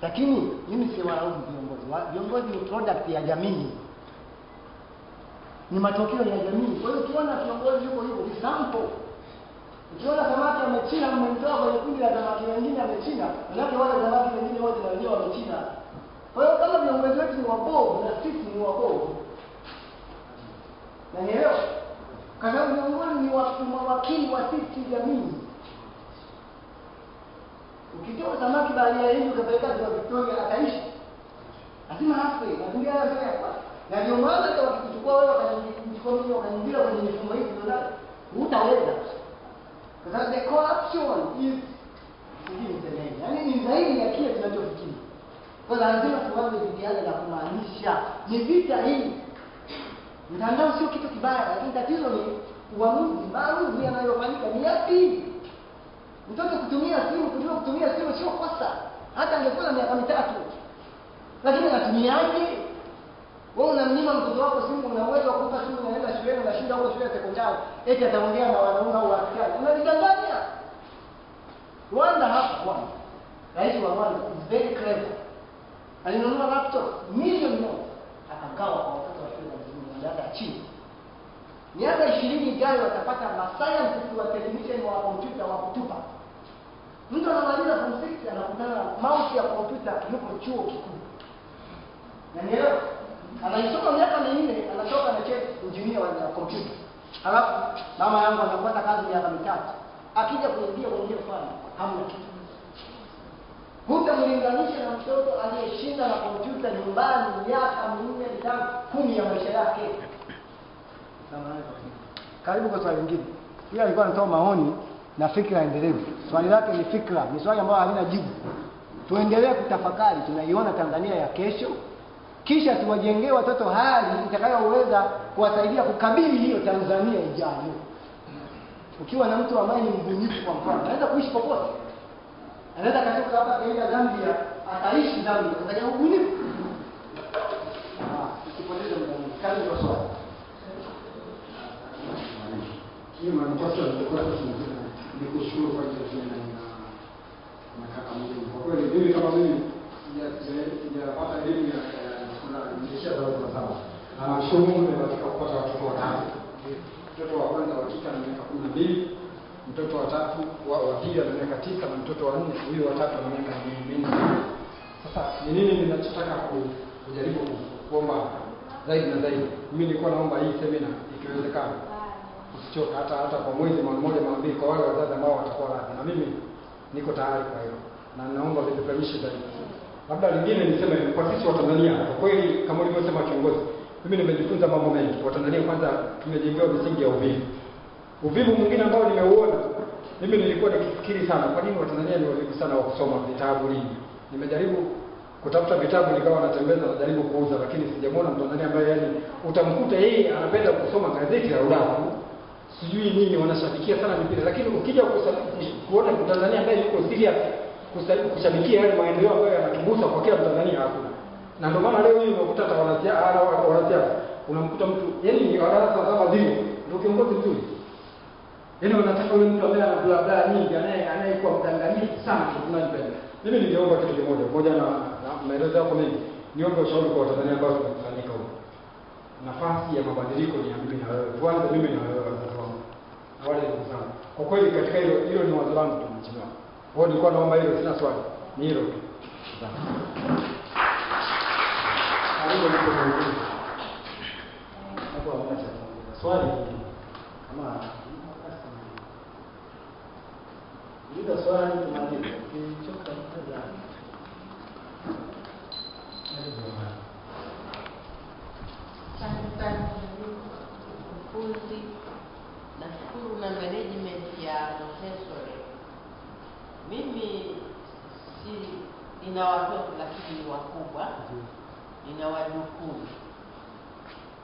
Lakini mimi si walaumu viongozi. Viongozi ni product ya jamii. Ni matokeo ya jamii. Kwa hiyo ukiona kiongozi yuko ni sample. Ukiona samaki amechina mmemtoa kwenye kundi la samaki wengine amechina, manake wale samaki wengine wote na wenyewe wamechina. Kwa hiyo kama viongozi wetu ni wabovu na sisi ni wabovu. Na nielewa. Kwa sababu viongozi ni wakili wa sisi jamii. Ukitoa samaki bahari ya Hindi ukapeleka kwa Victoria ataishi. Lazima hafe. Mazingira yake yako. Na ndio maana hata wakichukua wewe wakaingia kwenye mifumo hii ndio hutaweza. Kwa sababu the corruption is yani ni zaidi ya kile tunachofikiri. Kwa lazima tuanze jitihada za kumaanisha ni vita hii. Mtandao sio kitu kibaya, lakini tatizo ni maamuzi yanayofanyika ni yapi? Mtoto kujua kutumia simu sio kosa. Hata angekuwa na miaka 3. Lakini anatumiaje? Wewe unamnyima mtoto wako simu, una uwezo wa kumpa simu, unaenda shuleni, unashinda huko shule ya sekondari, eti ataongea na wanaume au askari. Unalidanganya. Rwanda hapa Rais wa Rwanda is very clever. Alinunua laptop milioni moja akagawa kwa watoto wa shule ya dada chini. Miaka 20 ijayo watapata scientists wa technician wa kompyuta wa kutupa. Mtu anamaliza form 6 anakutana na mouse ya kompyuta yuko chuo kikuu. Na nielewa anaisoma miaka 4 anatoka na cheti engineer wa kompyuta. Alafu mama yangu anapata kazi miaka 3. Akija kuingia kwenye fani hamna kitu. Hutamlinganisha na mtoto aliyeshinda na kompyuta nyumbani miaka 4 10 ya maisha yake. Karibu kwa swali lingine. Pia alikuwa anatoa maoni na fikra endelevu. Swali lake ni fikra, ni swali ambalo halina jibu. Tuendelee kutafakari, tunaiona Tanzania ya kesho. Kisha tuwajengee watoto hali itakayoweza kuwasaidia kukabili hiyo Tanzania ijayo. Ukiwa na mtu ambaye ni mbunifu kwa mfano, anaweza kuishi popote. Anaweza katoka hapa kaenda Zambia, ataishi Zambia, angalia ubunifu. Usipoteze muda mwingi. Karibu kwa swali. Kima nipaswa ni kushukuru kwa kile na kaka Mungu. Kwa kweli mimi kama mimi sijapata elimu ya kuna njia za watu sawa. Na nashukuru Mungu nimepata kupata watoto watatu. Mtoto wa kwanza wa kike ana miaka 12, mtoto wa tatu wa pili ana miaka 9 na mtoto wa 4 huyo wa tatu ana miaka 4. Sasa ni nini ninachotaka kujaribu kuomba zaidi na zaidi? Mimi nilikuwa naomba hii semina ikiwezekana usichoka hata kwa mwezi mmoja mara mbili kwa wale wazazi ambao watakuwa radhi, na mimi niko tayari kwa hiyo na naomba vipeperushi zaidi. Labda lingine niseme kwa sisi wa Tanzania, kwa kweli kama ulivyosema kiongozi, mimi nimejifunza mambo mengi. Wa Tanzania kwanza tumejengewa misingi ya uvivu. Uvivu mwingine ambao nimeuona, mimi nilikuwa nikifikiri sana kwa nini wa Tanzania ni wavivu sana wa kusoma vitabu lini. Nimejaribu kutafuta vitabu nikawa natembeza na jaribu kuuza, lakini sijamwona Mtanzania ambaye yani utamkuta yeye anapenda kusoma gazeti la ulafu. Sijui nini wanashabikia sana mpira, lakini ukija kuona Mtanzania ambaye yuko serious kushabikia yale maendeleo ambayo yanatugusa kwa kila Mtanzania hakuna. Na ndio maana leo hii unakuta wanasiasa unamkuta mtu yani darasa kama zile ndio kiongozi mzuri. Yaani wanataka yule mtu ambaye ana bla bla nyingi anayekuwa mdanganyifu sana tunanipenda. Mimi ningeomba kitu kimoja na maelezo yako mengi. Niombe ushauri kwa Watanzania ambao tumekusanyika huko. Nafasi ya mabadiliko ni ya mimi na wewe. Tuanze mimi na wewe wazazi wangu. Na wale ndugu zangu. Kwa kweli katika hilo ni wazo langu tumechelewa. Kwa hiyo nilikuwa naomba hilo, sina swali. Ni hilo tu. Hapo hamna swali. Kama ndio swali tunalipa. Kichoka kaza. Ufunzi nashukuru na management ya Montessori. Mimi nina watoto lakini wakubwa, nina wajukuu.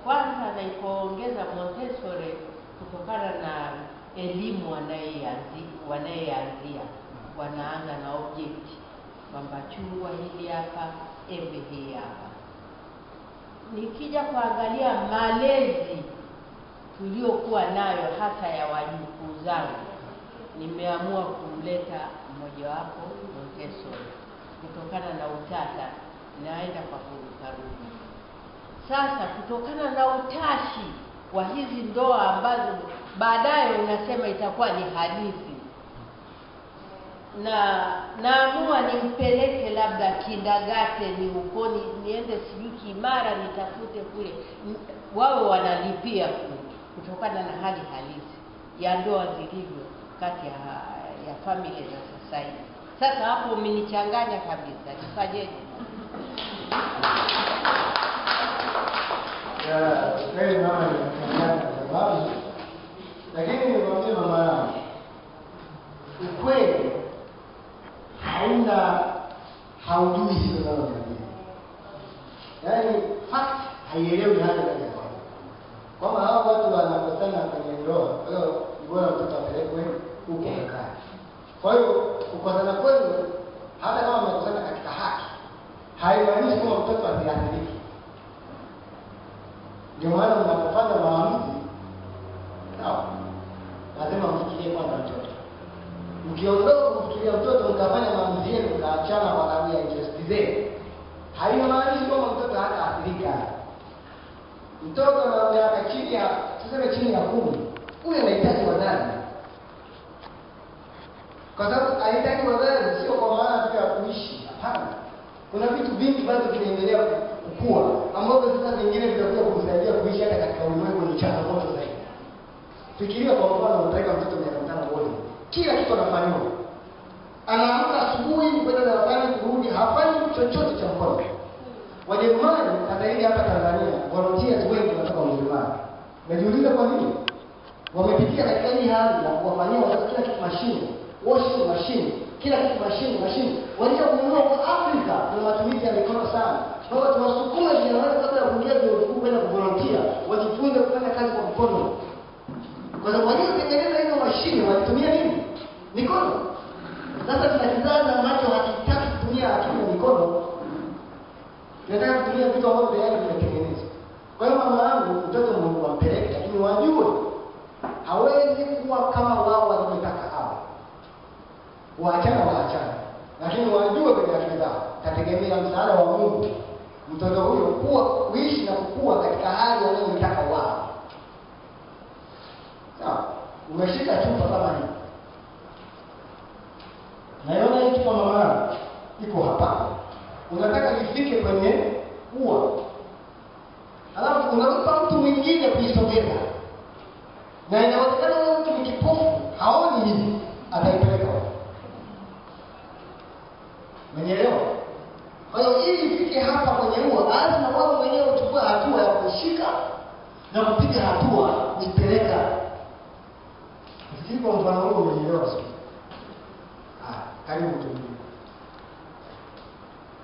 Kwanza naipoongeza Montessori kutokana na elimu wanayeanzia. Wanaanza na object kwamba chungwa hili hapa, embe hili hapa. Nikija kuangalia malezi tuliokuwa nayo hasa ya wajukuu zangu, nimeamua kumleta mmoja wapo Montessori. kutokana na utata, naenda kwa kurukaruka. Sasa kutokana na utashi wa hizi ndoa ambazo baadaye unasema itakuwa ni hadithi, na naamua nimpeleke labda kindergarten huko, niende sijui Kimara nitafute kule, wawe wanalipia kutokana na hali halisi ya ndoa zilivyo kati ya familia za sasa hivi. Sasa hapo umenichanganya kabisa, nifanyeje? Kweli mama nimechanganya kwa sababu, lakini nikwambie mama yangu, ukweli haujui hizo nalo kabisa. Yaani fact haielewi hata kaja kwa. Kama hao watu wanakosana kwenye ndoa, kwa hiyo bora mtoto apelekwe huko akae. Kwa hiyo kukosana kwenu hata kama mmekosana katika haki, haimaanishi kama mtoto asiathirike. Ndio maana mnapofanya maamuzi, lazima mfikirie kwanza mtoto. Mkiondoka kufikiria mtoto mkafanya maamuzi yenu mkaachana kwa sababu ya interest zenu, haimaanishi kwamba mtoto hataathirika. Mtoto na miaka chini ya 10, huyo anahitaji wazazi. Kwa sababu anahitaji wazazi sio kwa maana tu ya kuishi, hapana. Kuna vitu vingi bado vinaendelea kukua ambavyo sasa vingine vitakuwa kumsaidia kuishi hata katika ulimwengu ni changamoto zaidi. Fikiria kwa mfano unataka mtoto miaka 5 wote. Kila kitu anafanywa. Anaamka asubuhi kwenda darasani kurudi, hafanyi chochote cha mkono. Wajerumani hata hivi hapa Tanzania, volunteers wengi wanatoka Ujerumani. Najiuliza kwa nini? Wamepitia katika hii hali ya kuwafanyia watoto kila kitu mashine, washing machine, kila kitu mashine. Walio kununua kwa Afrika kuna matumizi ya mikono sana. Kwa hiyo tunasukuma vijana kabla ya kuingia vyuo vikuu kwenda kuvolunteer, wajifunze kufanya kazi kwa mkono. Kwa sababu waliotengeneza hizo mashine walitumia nini? Mikono. Sasa tuna kizazi ambacho hakitaki kutumia akili na mikono. Tunataka kutumia vitu ambavyo tayari vimetengenezwa. Kwa hiyo mama yangu, mtoto Mungu ampeleke, lakini wajue hawezi kuwa kama wao walivyotaka hapo. Waachana. Lakini wajue kwenye akili zao, tategemea msaada wa Mungu. Mtoto huyo kuishi na kukua katika hali wanayotaka wao. Sawa? Umeshika chupa kama hii. Naiona hii chupa mama iko hapa. Unataka ifike kwenye ua. Alafu unampa mtu mwingine kuisogeza. Na inawezekana huyo mtu ni kipofu, haoni hivi, ataipeleka wapi? Umenielewa? Kwa hiyo ili ifike hapa kwenye ua, lazima wewe mwenyewe uchukue hatua ya kushika na kupiga hatua kuipeleka. Fikiri kwa mfano huo umenielewa sio? Karibu tu.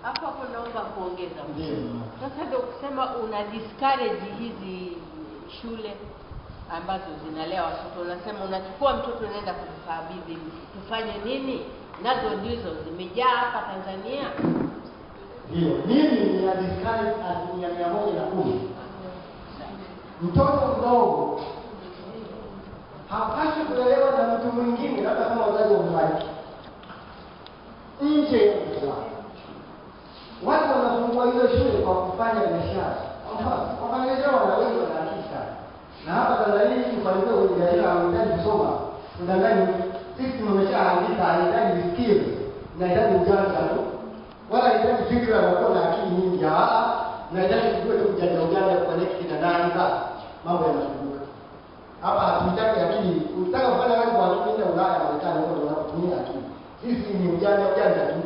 Hapo naomba kuongeza. Ndio. Sasa ndio kusema una discourage hizi shule ambazo zinalea watoto. Unasema unachukua mtoto unaenda kumkabidhi, tufanye nini? Nazo ndizo zimejaa hapa Tanzania. Ndio. Mimi ni discourage 110. Mtoto mdogo hapaswi kulelewa na mtu mwingine labda kama wazazi wambariki. Nje ya mtoto. Watu wanafungua hizo shule kwa kufanya biashara. Wafanyabiashara wanaweza kuhakikisha. Na hapa Tanzania kufanikiwa kwenye biashara wanahitaji kusoma. Ndani sisi tumeshaandika hahitaji skills, inahitaji ujanja tu. Wala hahitaji fikra na kuwa na akili nyingi. Inahitaji kujua tu ujanja connect na nani basi. Mambo yanafunguka. Hapa hatuhitaji akili. Unataka kufanya kazi kwa akili ndio Ulaya, Marekani huko ndio wanatumia akili. Sisi ni ujanja tu.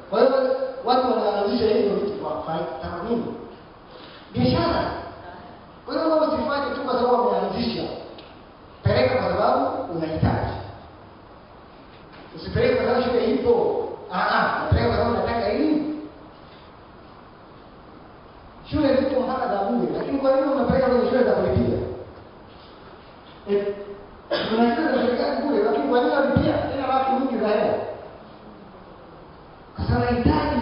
Kwa hiyo watu wanaanzisha hizo vitu kwa faida nini? Biashara. Kwa hiyo wewe usifanye tu kwa sababu umeanzisha. Peleka kwa sababu unahitaji. Usipeleke kwa sababu shule ipo. Peleka kwa sababu unataka elimu. Shule zipo mpaka za bure, lakini kwa nini unapeleka kwenye shule za kulipia? Kuna shule za serikali bure, lakini kwa nini unalipia? Tena watu wengi za hela. Kwa sababu unahitaji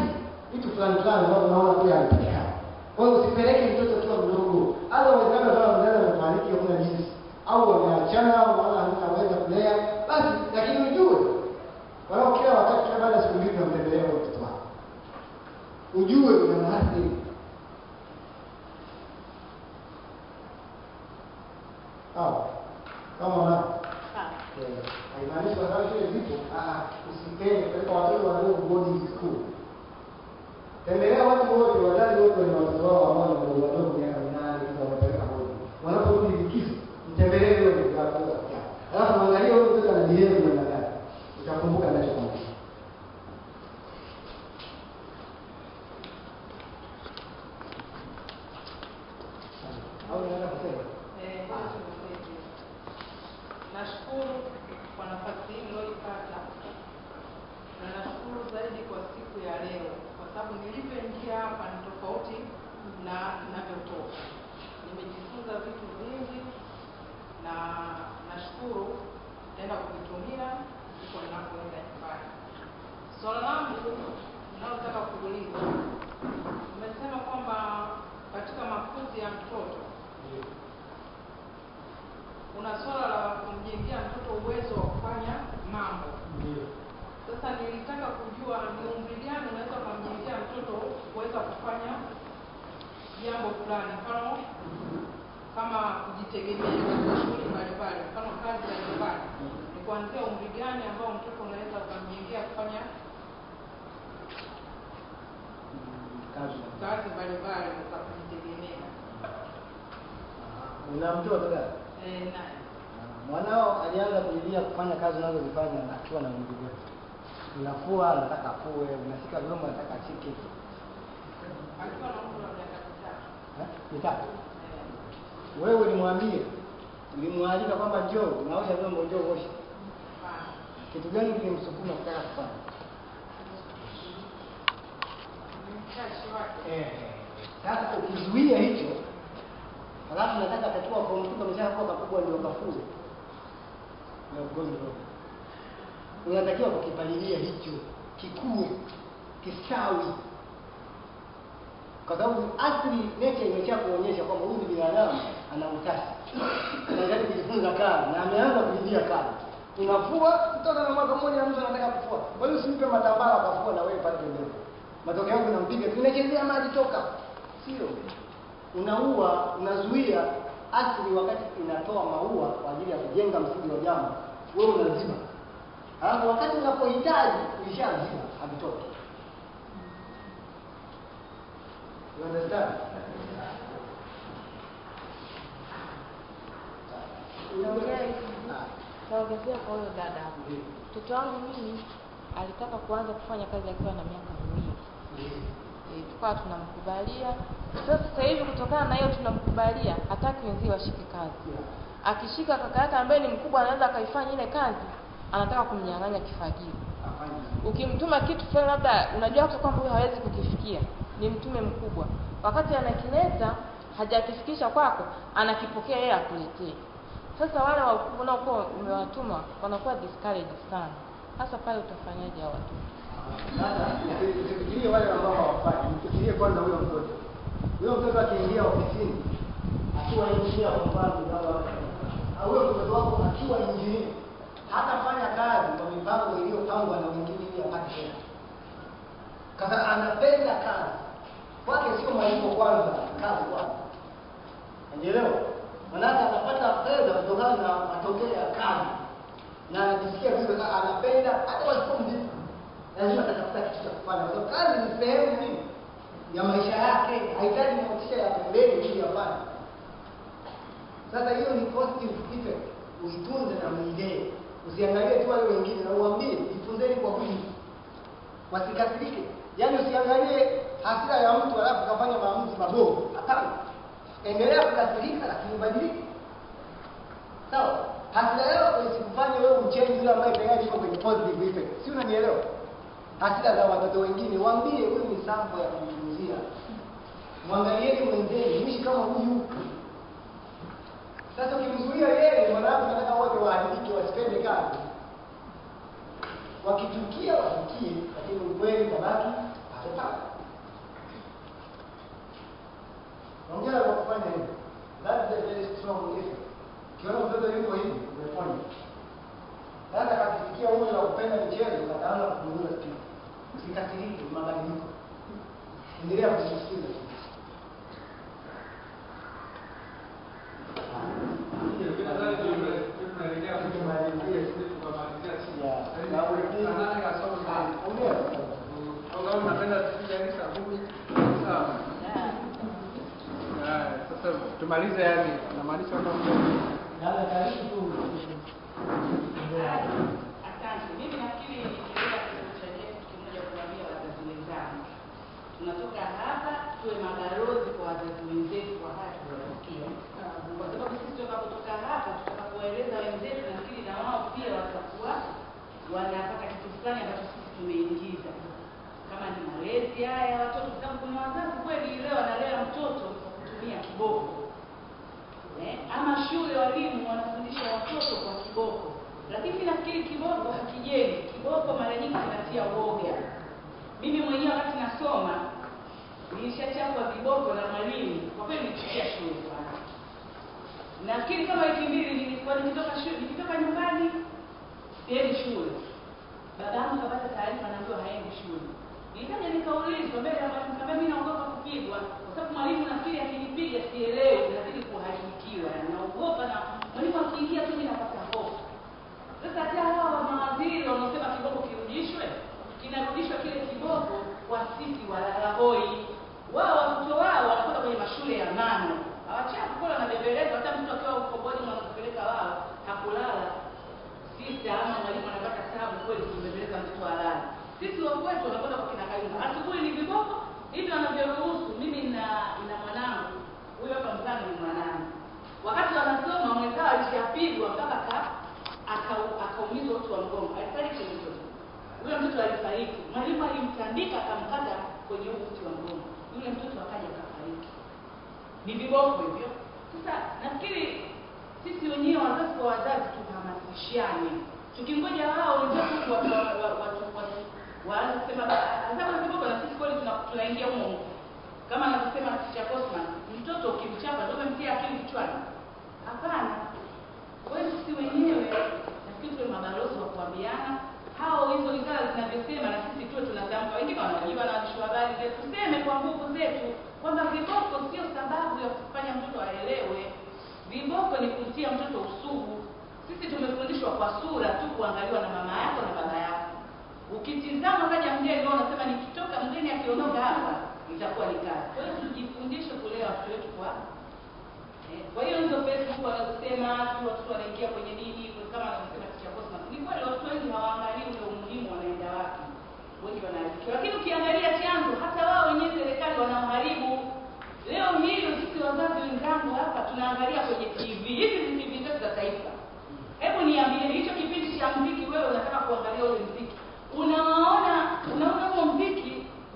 vitu fulani ambavyo unaona pia anapatikana. Kwa hiyo usipeleke mtoto akiwa mdogo. Hata wazee kama mzazi anafariki kuna jinsi au wameachana au hawezi kulea, basi lakini ujue wao kila wakati baada ya siku mbili unamtembelea mtoto wako. ujue una maathiri. Sawa? Kama wana haimaanishi kwa sababu shule zipo, usipende kwa watoto walio boarding school. Tembelea watu wote, wazazi wote ni watoto wao ambao ni wadogo miaka 8 kisha wapeleka boarding. Wanaporudi likizo, mtembelee leo ndio kwa alafu angalia huyo mtoto anajiheri namna gani. Utakumbuka ninachokwambia. Nashukuru kwa nafasi hii niliyoipata, na nashukuru zaidi kwa siku ya leo, kwa sababu nilivyoingia hapa ni tofauti na ninavyotoka. Nimejifunza vitu vingi na nashukuru nitaenda kuvitumia huko ninapoenda nyumbani. Swala langu ninalotaka kuuliza, umesema kwamba katika makuzi ya mtoto kuna swala la kumjengea mtoto uwezo wa kufanya mambo. Sasa nilitaka kujua ni umri gani unaweza kumjengea mtoto uwezo wa kufanya jambo fulani, mfano kama kujitegemea katika shughuli mbalimbali, mfano kazi za nyumbani. Ni kuanzia umri gani ambao mtoto unaweza kumjengea kufanya kazi mbalimbali za kujitegemea? Una mtoto gani? Naye. Mwanao alianza kujilia kufanya kazi unazozifanya akiwa na umri gani? Unafua, anataka afue, unashika vyombo, anataka ashike. Akiwa na umri wa miaka 3. Mitatu. Wewe ulimwambia, ulimwalika kwamba njoo, unaosha vyombo, njoo osha. Kitu gani kilimsukuma kutaka kufanya? Sasa ukizuia hicho, alafu nataka atakuwa kwa mtu ameshakuwa kakubwa ndio kafue. Na ugonjwa. Unatakiwa kukipalilia hicho, kikue, kistawi. Kwa sababu asili nature imesha kuonyesha kwamba huyu binadamu ana utasi. Anataka kujifunza kazi na ameanza kuingia kazi. Unafua mtoto na mwaka mmoja mtu anataka kufua. Kwa hiyo usimpe matambara akafua na wewe pale pembeni. Matokeo yako unampiga, tunachezea maji toka. Sio. Unaua, unazuia asili wakati inatoa maua kwa ajili ya kujenga msingi wa jambo. Wewe unaziba. Alafu wakati unapohitaji ulishaziba, havitoki. You understand? Naongezea kwa huyo dada. Mtoto wangu mimi alitaka kuanza kufanya kazi akiwa na miaka 2. Tukawa tunamkubalia. Sasa hivi kutokana na hiyo tunamkubalia, hataki wenzie washike kazi. Akishika kaka yake ambaye ni mkubwa anaweza akaifanya ile kazi, anataka kumnyang'anya kifagio. Ukimtuma kitu fulani labda unajua hata kwamba huyo hawezi kukifikia, ni mtume mkubwa. Wakati anakileta hajakifikisha kwako, anakipokea yeye akuletee. Sasa wale wakubwa nao umewatuma wanakuwa discouraged sana. Sasa pale utafanyaje hao watu? Sasa usifikirie wale ambao hawafanyi, ufikirie kwanza huyo mtoto. Huyo mtoto akiingia ofisini akiwa injinia kwa mfano au huyo mtoto wako akiwa injinia hatafanya kazi kwa mipango iliyopangwa na wengine ili apate hela. Kama anapenda kazi, kwake sio malipo kwanza, kazi kwanza. Unaelewa? Maana anapata fedha kutokana na matokeo ya kazi. Na anajisikia vizuri, anapenda hata wasipomlipa. Lazima atatafuta kitu cha kufanya. Kwa sababu kazi ni sehemu nini ya maisha yake, haitaji motisha ya pembeni ili afanye. Sasa hiyo ni positive effect. Uitunze na muidee. Usiangalie tu wale wengine na uambie jifunzeni kwa wingi. Wasikasirike. Yaani usiangalie hasira ya mtu alafu kafanya maamuzi mabovu. Hapana. Endelea kukasirika lakini ubadilike. Sawa? Hasira yako isikufanye wewe ucheni yule ambaye tayari yuko kwenye positive effect. Si unanielewa? Hasira za watoto wengine waambie huyu ni sample ya kujifunzia. Mwangalieni mwenzenu, mshi kama huyu. Sasa ukimzuia yeye, mwanangu nataka wote waadilike wasipende kazi. Wakitukia watukie, lakini ukweli tabaki hapa. Ongea kwa kufanya hivi. That's a very strong effect. Kiona mtoto yuko hivi, umefanya. Sasa kafikia umri wa kupenda michezo, utaanza kupunguza spidi. Usikasirike, mabadiliko. endelea kusikiliza. Sasa tumalize, yani namaanisha Dada karibu tu. Asante. Mimi nafikiri nikiweza kuchangia kitu kimoja kuambia wazazi wenzangu. Tunatoka hapa tuwe mabalozi kwa wazazi wenzetu kwa haya tunayosikia. Kwa sababu sisi tutakapotoka hapa tutakapoeleza wenzetu, nafikiri na wao pia watakuwa wanapata kitu fulani ambacho sisi tumeingiza. Kama ni malezi haya watoto, kwa sababu kuna wazazi kweli leo wanalea mtoto kwa kutumia kiboko. Ama shule walimu wanafundisha watoto kwa kiboko. Lakini nafikiri kiboko hakijengi. Kiboko mara nyingi kinatia uoga. Mimi mwenyewe wakati nasoma nilishachapwa viboko na mwalimu. Kwa kweli nilichukia shule sana. Nafikiri kama wiki mbili nilikuwa nikitoka nyumbani siendi shule. Babangu kapata taarifa naambiwa haendi shule. Nikaja nikaulizwa mbele ya mwalimu, kama mimi naogopa kupigwa kwa sababu mwalimu nafikiri akinipiga sielewi, lazima kuharibikiwa. Naogopa na mwalimu akiingia tu mimi napata hofu. Sasa hata hawa mawaziri wanaosema kiboko kirudishwe, kinarudishwa kile kiboko kwa sisi walala hoi. Wao watoto wao wanakwenda kwenye mashule ya mano. Hawachapi kula na bebeleza, hata mtu akiwa huko bodi wanapeleka wao hakulala. Sisi ama mwalimu anapata sababu kweli kumbebeleza mtoto alale. Sisi wakwetu wanakwenda kwa kina Kayumba. Asubuhi ni viboko hivi wanavyoruhusu. Mimi na mwanangu, huyo hapa mzani ni mwanangu. Wakati wanasoma mwenzao alishapigwa mpaka akaumizwa uti wa mgongo. Alifariki mtoto. Huyo mtoto alifariki. Mwalimu alimtandika akamkata kwenye uti wa mgongo. Yule mtoto akaja akafariki. Ni viboko hivyo. Sasa nafikiri sisi wenyewe wazazi kwa wazazi tuhamasishane. Tukingoja wao wenzetu waanze kusema adhabu ya viboko, na sisi kweli tunaingia humo. Kama anavyosema Teacher Cosman, mtoto ukimchapa ndio umemtia akili kichwani. Hapana. Wewe sisi wenyewe nafikiri tuwe mabalozi wa kuambiana. Hao hizo wizara zinavyosema na sisi tuwe tunatamka. Wengine wanajiwa na waandishi wa habari zetu. Tuseme kwa nguvu zetu kwamba viboko sio sababu ya kufanya mtoto aelewe. Viboko ni kutia mtoto usugu. Sisi tumefundishwa kwa sura tu kuangaliwa na mama yako na baba yako. Ukitizama kaja mgeni wao unasema nikitoka mgeni akiondoka hapa itakuwa ni kazi. Kwa hiyo tujifundishe kulea watoto wetu kwa hiyo hizo Facebook wanasema watoto wanaingia kwenye nini kama anavyosema Teacher Cosmas. Ni kweli watu wengi hawaangalii ule umuhimu wanaenda wapi. Wengi wanaharibikiwa. Lakini ukiangalia chanzo hata wao wenyewe serikali wanaharibu. Leo hii sisi wazazi wenzangu hapa tunaangalia kwenye TV. Hizi ni TV zetu za taifa. Hebu niambie hicho kipindi cha muziki wewe unataka kuangalia ule muziki. Unaona huo muziki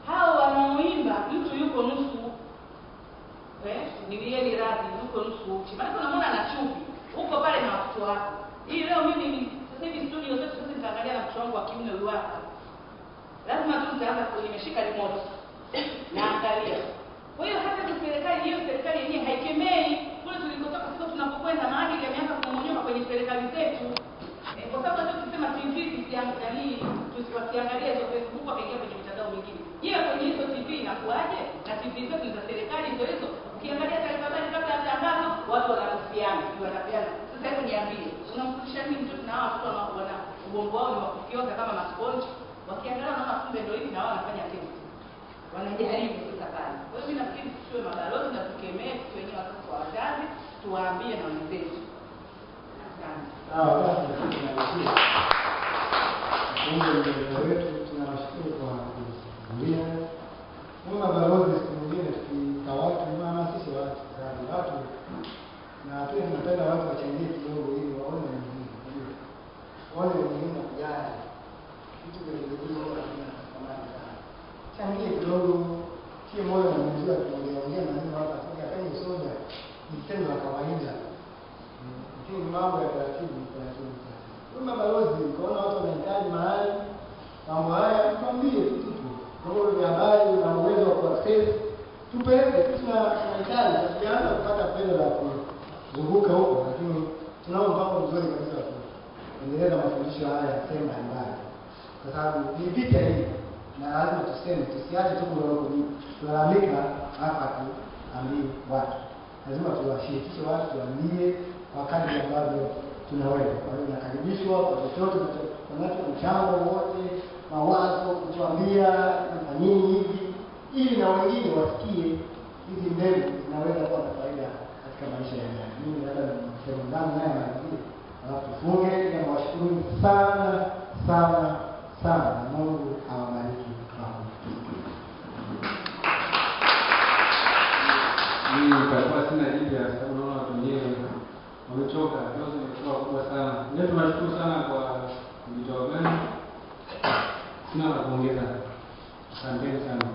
hao wanaoimba mtu yuko nusu nilieni radhi yuko nusu uchi. Maana unamwona ana chupi. Uko pale na watoto wako. Hii leo mimi sasa hivi studio zetu sasa nitaangalia na mtoto wangu wa kiume huyu hapa. Lazima tu nitaanza nimeshika remote. Naangalia. Kwa hiyo hata serikali yenyewe haikemei kule tulikotoka sasa tunapokwenda maadili yameanza kumonyoka kwenye serikali zetu. Kwa sababu hata tukisema TV tusiangalie tusiangalie hizo Facebook akaingia kwenye mitandao mingine. Yeye kwenye hizo TV inakuaje? Na TV zetu za serikali ndio hizo. Ukiangalia taarifa habari kabla ya tangazo watu wanahusiana, wanapeana. Sasa hebu niambie, unamfundisha nini mtoto na wao watoto wana ubongo wao ni wa kufyoza kama masponji. Wakiangalia na kumbe ndio hivi na wao wanafanya test. Wanajaribu sasa pale. Kwa hiyo mimi nafikiri tuwe mabalozi na tukemee sisi wenyewe watoto wa wazazi, tuwaambie na wenzetu. Tunawashukuru kwa kuhudhuria. Kama balozi siku nyingine tukitawatu tunahamasisha watu na pia tunapenda watu wachangie kidogo ili waone umuhimu. Waone umuhimu wa kujali. Kitu kile hakina thamani sana. Changie kidogo, kile moyo na mzee tunaongea maneno hapa tukakanye soda ni tendo la kawaida. Lakini mambo ya taratibu. Kama balozi ukaona watu wanahitaji mahali mambo haya tuambie tu. Kwa hiyo habari na uwezo wa kuaccess tupeleke tunahitaji tukianza kupata fedha za kuzunguka huko, lakini tunao mpango mzuri kabisa kuendeleza mafundisho haya sehemu mbalimbali, kwa sababu ni vita hii na lazima tuseme, tusiache tu kulalamika hapa tu ambii watu. Lazima tuwashirikishe watu, tuambie kwa kadri ambavyo tunaweza. Kwa hiyo nakaribishwa kwa chochote tunacho mchango wote, mawazo, kutuambia nafanyeni hivi, ili na wengine wasikie hizi mbegu zinaweza kuwa na faida katika maisha ya ndani. Mimi labda niseme ndani naye malizie, alafu tufunge. Nawashukuru sana sana sana, na Mungu awabariki pamoja. Mimi nitakuwa sina jibu ya sababu naona watu wenyewe wamechoka, yote imekuwa kubwa sana. Leo tunashukuru sana kwa mjitoa gani. Sina la kuongeza. Asanteni sana.